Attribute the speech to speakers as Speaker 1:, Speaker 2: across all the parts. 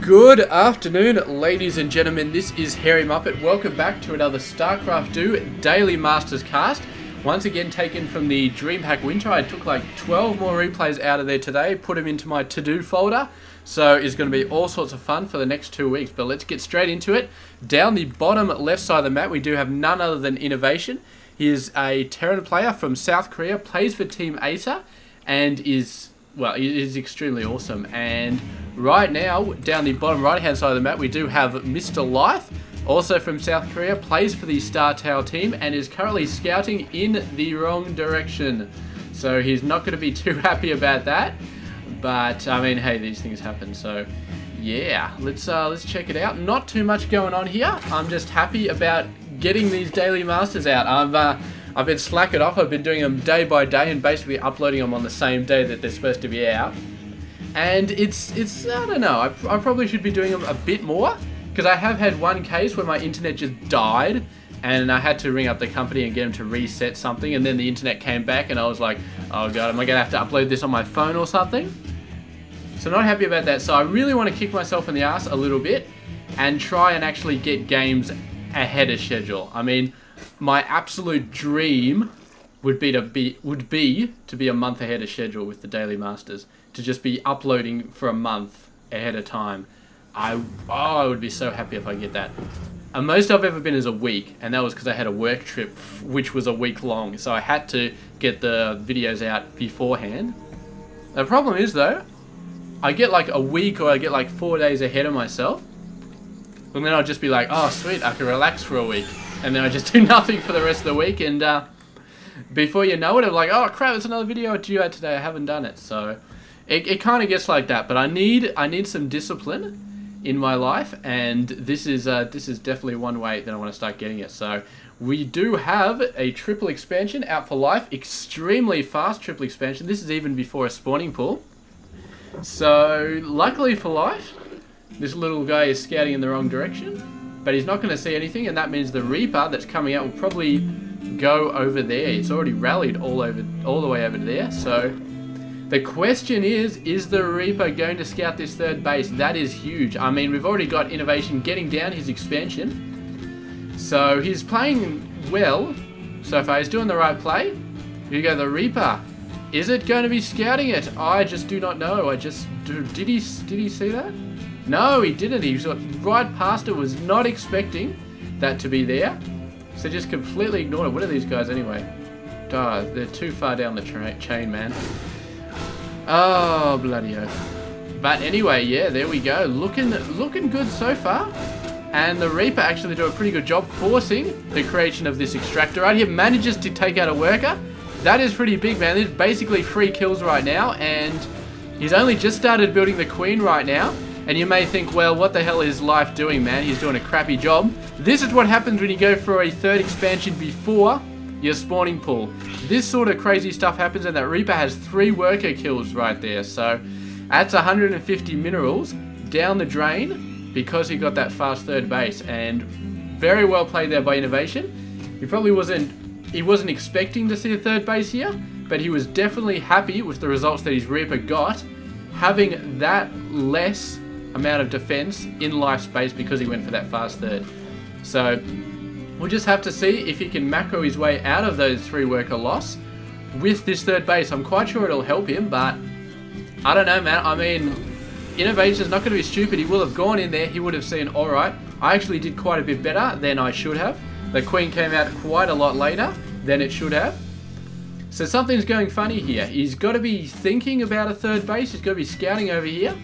Speaker 1: Good afternoon, ladies and gentlemen. This is Harry Muppet. Welcome back to another Starcraft 2 Daily Masters cast. Once again taken from the DreamHack Winter. I took like 12 more replays out of there today, put them into my to-do folder. So it's going to be all sorts of fun for the next 2 weeks. But let's get straight into it. Down the bottom left side of the map, we do have none other than INnoVation. He is a Terran player from South Korea, plays for Team ASA, and is extremely awesome. And right now, down the bottom right-hand side of the map, we do have Mr. Life, also from South Korea, plays for the Star Tower team, and is currently scouting in the wrong direction. So he's not going to be too happy about that. But, I mean, hey, these things happen, so yeah. Let's check it out. Not too much going on here. I'm just happy about getting these daily masters out. I've been slacking off. I've been doing them day by day and basically uploading them on the same day that they're supposed to be out. And it's I don't know, I probably should be doing them a bit more, because I have had one case where my internet just died and I had to ring up the company and get them to reset something, and then the internet came back and I was like, oh god, am I going to have to upload this on my phone or something? So not happy about that. So I really want to kick myself in the ass a little bit and try and actually get games ahead of schedule. I mean, my absolute dream would be to be a month ahead of schedule with the Daily Masters, to just be uploading for a month ahead of time. I would be so happy if I get that. And most I've ever been is a week, and that was because I had a work trip which was a week long, so I had to get the videos out beforehand. The problem is though, I get like a week or I get like 4 days ahead of myself, and then I'll just be like, oh sweet, I can relax for a week, and then I just do nothing for the rest of the week, and before you know it, I'm like, oh crap, it's another video due out today, I haven't done it. So it kind of gets like that, but I need some discipline in my life, and this is definitely one way that I want to start getting it. So we do have a triple expansion out for life, extremely fast triple expansion. This is even before a spawning pool. So luckily for life, this little guy is scouting in the wrong direction, but he's not going to see anything, and that means the Reaper that's coming out will probably go over there. It's already rallied all the way over there. So the question is the Reaper going to scout this third base? That is huge. I mean, we've already got INnoVation getting down his expansion, so he's playing well so far. He's doing the right play. Here you go, the Reaper. Is it going to be scouting it? I just do not know. Did he see that? No, he didn't. He got right past it. Was not expecting that to be there, so just completely ignored it. What are these guys anyway? They're too far down the chain, man. Oh, bloody oath. But anyway, yeah, there we go. Looking good so far. And the Reaper actually do a pretty good job forcing the creation of this extractor right here. Manages to take out a worker. That is pretty big, man. There's basically 3 kills right now, and he's only just started building the Queen right now. And you may think, well, what the hell is Life doing, man? He's doing a crappy job. This is what happens when you go for a third expansion before your spawning pool. This sort of crazy stuff happens, and that Reaper has 3 worker kills right there. So that's 150 minerals down the drain because he got that fast third base. And very well played there by INnoVation. He probably wasn't expecting to see a third base here, but he was definitely happy with the results that his Reaper got, having that less amount of defense in life space because he went for that fast third. So we'll just have to see if he can macro his way out of those 3 worker loss with this third base. I'm quite sure it'll help him, but I don't know, man. I mean, INnoVation's not going to be stupid. He will have gone in there. He would have seen, alright, I actually did quite a bit better than I should have. The Queen came out quite a lot later than it should have. So something's going funny here. He's got to be thinking about a third base. He's got to be scouting over here.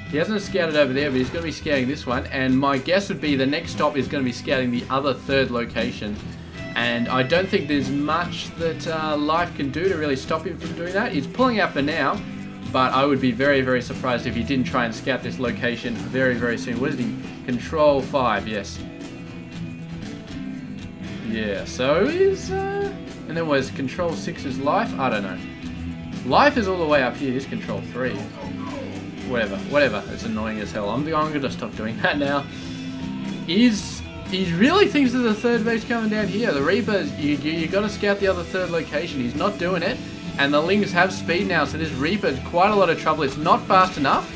Speaker 1: He hasn't scouted over there, but he's going to be scouting this one. And my guess would be the next stop is going to be scouting the other third location. And I don't think there's much that Life can do to really stop him from doing that. He's pulling out for now, but I would be very, very surprised if he didn't try and scout this location very, very soon. What is he? Control 5, yes. Yeah, so is... and then was Control 6 is Life? I don't know. Life is all the way up here. This Control 3. Whatever. It's annoying as hell. I'm going to stop doing that now. He really thinks there's a third base coming down here. The Reapers, you got to scout the other third location. He's not doing it. And the Lings have speed now, so this Reaper's quite a lot of trouble. It's not fast enough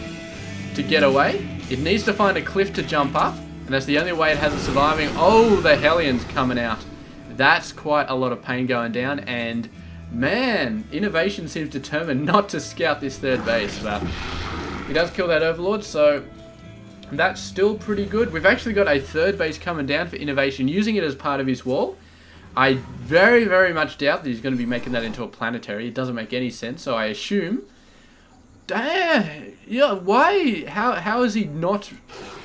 Speaker 1: to get away. It needs to find a cliff to jump up, and that's the only way it has of surviving. Oh, the Hellions coming out. That's quite a lot of pain going down, and man, INnoVation seems determined not to scout this third base, but he does kill that Overlord, so that's still pretty good. We've actually got a third base coming down for INnoVation, using it as part of his wall. I very, very much doubt that he's going to be making that into a planetary. It doesn't make any sense, so I assume... yeah, why? How is he not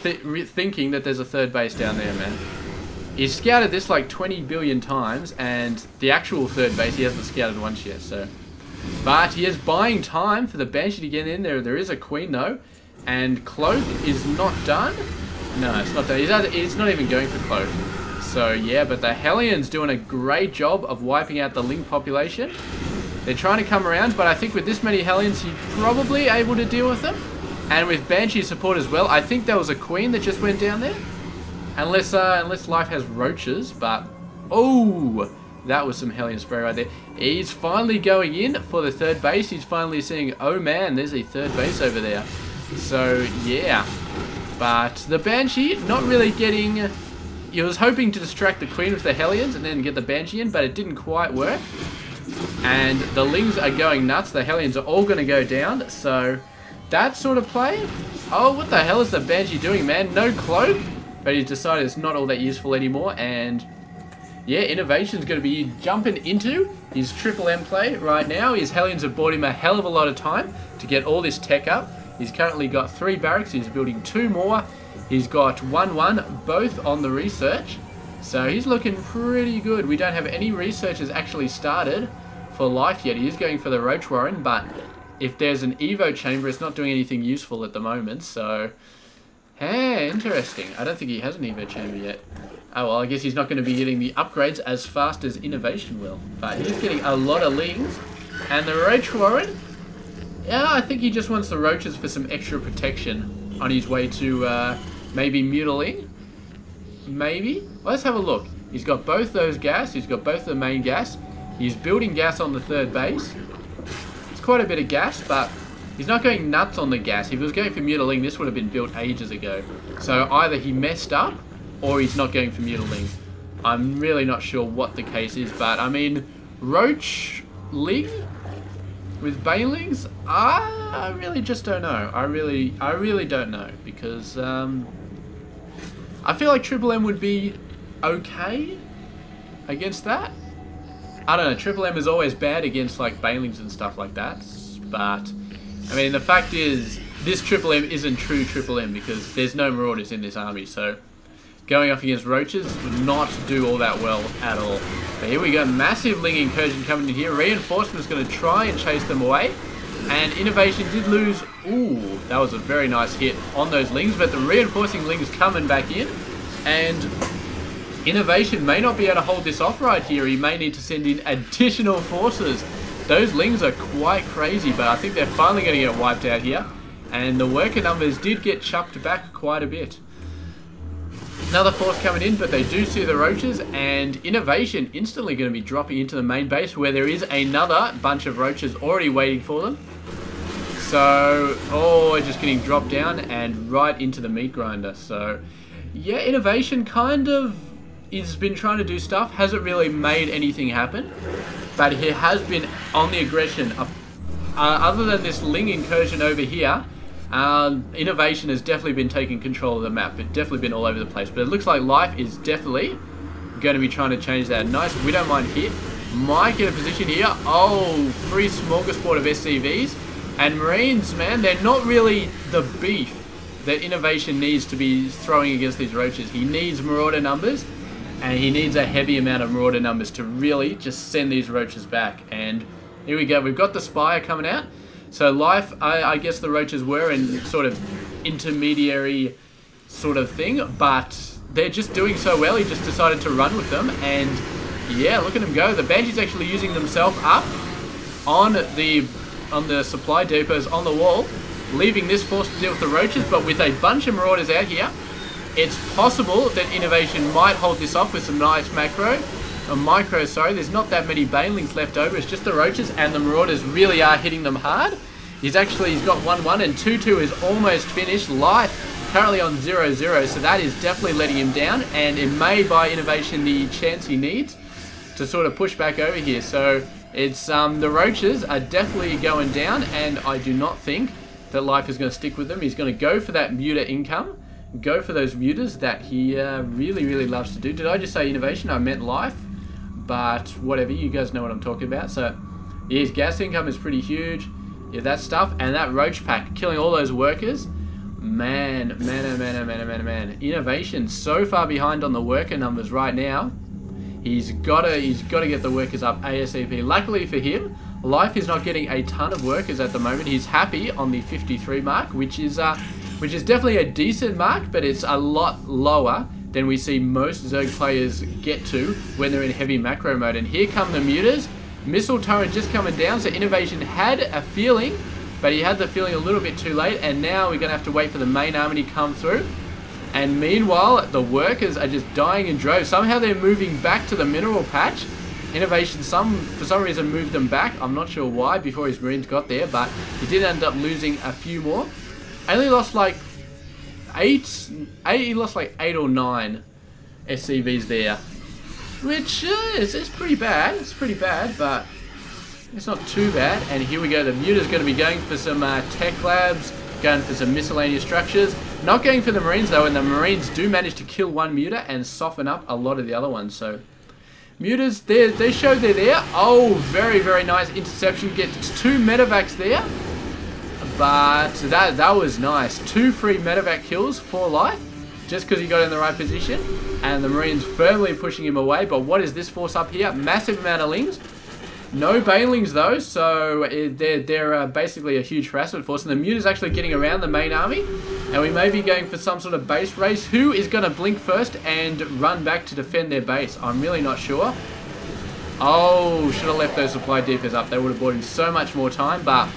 Speaker 1: thinking that there's a third base down there, man? He's scouted this like 20 billion times, and the actual third base he hasn't scouted once yet, so... But he is buying time for the Banshee to get in there. There is a Queen, though, and Cloak is not done. No, it's not done. He's not even going for Cloak. So, yeah, but the Hellions doing a great job of wiping out the Link population. They're trying to come around, but I think with this many Hellions, he's probably able to deal with them. And with Banshee support as well, I think there was a Queen that just went down there. Unless Life has roaches, but... Oh, that was some Hellion spray right there. He's finally going in for the third base. He's finally seeing, oh man, there's a third base over there. So, yeah. But the Banshee, not really getting... He was hoping to distract the Queen with the Hellions and then get the Banshee in, but it didn't quite work. And the Lings are going nuts. The Hellions are all going to go down. So, that sort of play. Oh, what the hell is the Banshee doing, man? No Cloak? But he's decided it's not all that useful anymore. And, yeah, INnoVation's going to be jumping into his Triple M play right now. His Hellions have bought him a hell of a lot of time to get all this tech up. He's currently got 3 barracks. He's building 2 more. He's got 1-1, both on the research. So he's looking pretty good. We don't have any researchers actually started for Life yet. He is going for the Roach Warren, but if there's an Evo chamber, it's not doing anything useful at the moment. So, hey, interesting. I don't think he has an Evo chamber yet. Oh, well, I guess he's not going to be getting the upgrades as fast as INnoVation will. But he's getting a lot of Lings. And the Roach Warren, yeah, I think he just wants the Roaches for some extra protection on his way to... maybe Mutiling? Maybe? Well, let's have a look. He's got both those gas. He's got both the main gas. He's building gas on the third base. It's quite a bit of gas, but he's not going nuts on the gas. If he was going for Mutiling, this would have been built ages ago. So either he messed up, or he's not going for Mutiling. I'm really not sure what the case is, but I mean, Roach Ling with Banelings? I really just don't know. I really don't know, because I feel like Triple M would be okay against that. I don't know, Triple M is always bad against like Banelings and stuff like that, but I mean the fact is this Triple M isn't true Triple M because there's no Marauders in this army, so going up against Roaches would not do all that well at all. But here we go, massive Ling incursion coming in here. Reinforcement's going to try and chase them away. And INnoVation did lose, ooh, that was a very nice hit on those Lings, but the reinforcing Lings coming back in. And INnoVation may not be able to hold this off right here. He may need to send in additional forces. Those Lings are quite crazy, but I think they're finally going to get wiped out here. And the worker numbers did get chucked back quite a bit. Another force coming in, but they do see the Roaches, and INnoVation instantly going to be dropping into the main base where there is another bunch of Roaches already waiting for them. So, oh, just getting dropped down and right into the meat grinder. So, yeah, INnoVation kind of has been trying to do stuff, hasn't really made anything happen, but he has been on the aggression. Other than this Ling incursion over here, INnoVation has definitely been taking control of the map. It's definitely been all over the place. But it looks like Life is definitely going to be trying to change that. Nice Widowmine hit. Might get a position here. Oh, free smorgasbord of SCVs. And Marines, man, they're not really the beef that INnoVation needs to be throwing against these Roaches. He needs Marauder numbers. And he needs a heavy amount of Marauder numbers to really just send these Roaches back. And here we go. We've got the Spire coming out. So Life, I guess the Roaches were in sort of intermediary sort of thing, but they're just doing so well, he just decided to run with them, and yeah, look at him go. The Banshee's actually using themselves up on the supply depots on the wall, leaving this force to deal with the Roaches, but with a bunch of Marauders out here, it's possible that INnoVation might hold this off with some nice micro, sorry. There's not that many Banelings left over. It's just the Roaches, and the Marauders really are hitting them hard. He's got 1-1, and 2-2 is almost finished. Life currently on 0-0, so that is definitely letting him down, and it may buy INnoVation the chance he needs to sort of push back over here. So it's the Roaches are definitely going down, and I do not think that Life is going to stick with them. He's going to go for that muter income, go for those muters that he really, really loves to do. Did I just say INnoVation? I meant Life, but whatever, you guys know what I'm talking about. So yeah, his gas income is pretty huge. Yeah, that stuff, and that Roach pack killing all those workers. Man. INnoVation so far behind on the worker numbers right now. He's gotta get the workers up ASAP. Luckily for him, Life is not getting a ton of workers at the moment. He's happy on the 53 mark, which is definitely a decent mark, but it's a lot lower than we see most Zerg players get to when they're in heavy macro mode. And here come the muters. Missile turret just coming down, so INnoVation had a feeling, but he had the feeling a little bit too late, and now we're going to have to wait for the main army to come through. And meanwhile, the workers are just dying in droves. Somehow they're moving back to the mineral patch. INnoVation, for some reason, moved them back. I'm not sure why before his Marines got there, but he did end up losing a few more. Only lost like 8, he lost like 8 or 9 SCVs there. Which is pretty bad. It's pretty bad, but it's not too bad. And here we go. The muter's going to be going for some tech labs, going for some miscellaneous structures. Not going for the Marines though, and the Marines do manage to kill one muter and soften up a lot of the other ones. So muters, they showed they're there. Oh, very, very nice interception. Gets 2 medevacs there. But that was nice. 2 free medevac kills for Life, just because he got in the right position. And the Marines firmly pushing him away. But what is this force up here? Massive amount of lings. No banelings though, so they're basically a huge harassment force. And the muter's actually getting around the main army. And we may be going for some sort of base race. Who is going to blink first and run back to defend their base? I'm really not sure. Oh, should have left those supply depots up. They would have bought him so much more time. But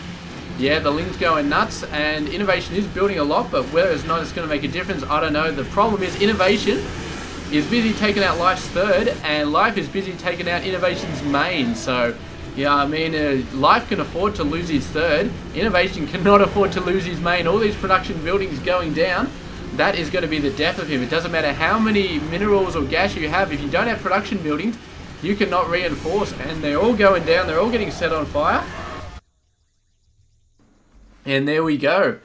Speaker 1: yeah, the ling's going nuts. And INnoVation is building a lot, but whether it's not, it's going to make a difference, I don't know. The problem is INnoVation is busy taking out Life's third, and Life is busy taking out INnoVation's main. So yeah, I mean, Life can afford to lose his third. INnoVation cannot afford to lose his main. All these production buildings going down, that is going to be the death of him. It doesn't matter how many minerals or gas you have. If you don't have production buildings, you cannot reinforce. And they're all going down. They're all getting set on fire. And there we go.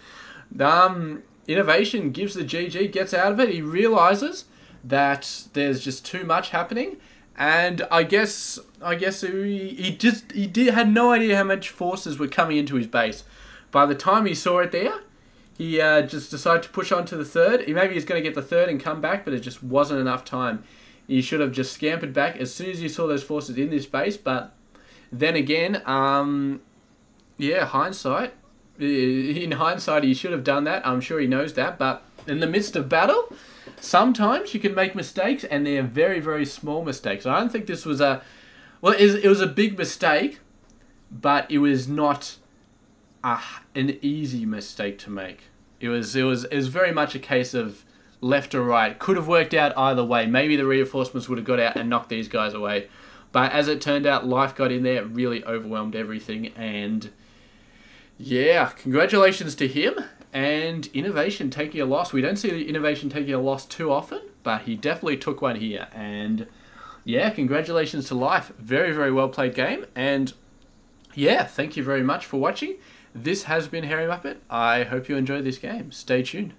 Speaker 1: INnoVation gives the GG, gets out of it. He realizes that there's just too much happening. And I guess he had no idea how much forces were coming into his base. By the time he saw it there, he just decided to push on to the third. Maybe he's going to get the third and come back, but it just wasn't enough time. He should have just scampered back as soon as he saw those forces in this base. But then again, yeah, hindsight. In hindsight, he should have done that. I'm sure he knows that. But in the midst of battle, sometimes you can make mistakes, and they're very, very small mistakes. I don't think this was a... Well, it was a big mistake, but it was not an easy mistake to make. It was very much a case of left or right. Could have worked out either way. Maybe the reinforcements would have got out and knocked these guys away. But as it turned out, Life got in there, really overwhelmed everything, and yeah, congratulations to him. And INnoVation taking a loss. We don't see the INnoVation taking a loss too often, but he definitely took one here. And yeah, congratulations to Life. Very, very well played game. And yeah, thank you very much for watching. This has been Hairy Muppet. I hope you enjoyed this game. Stay tuned.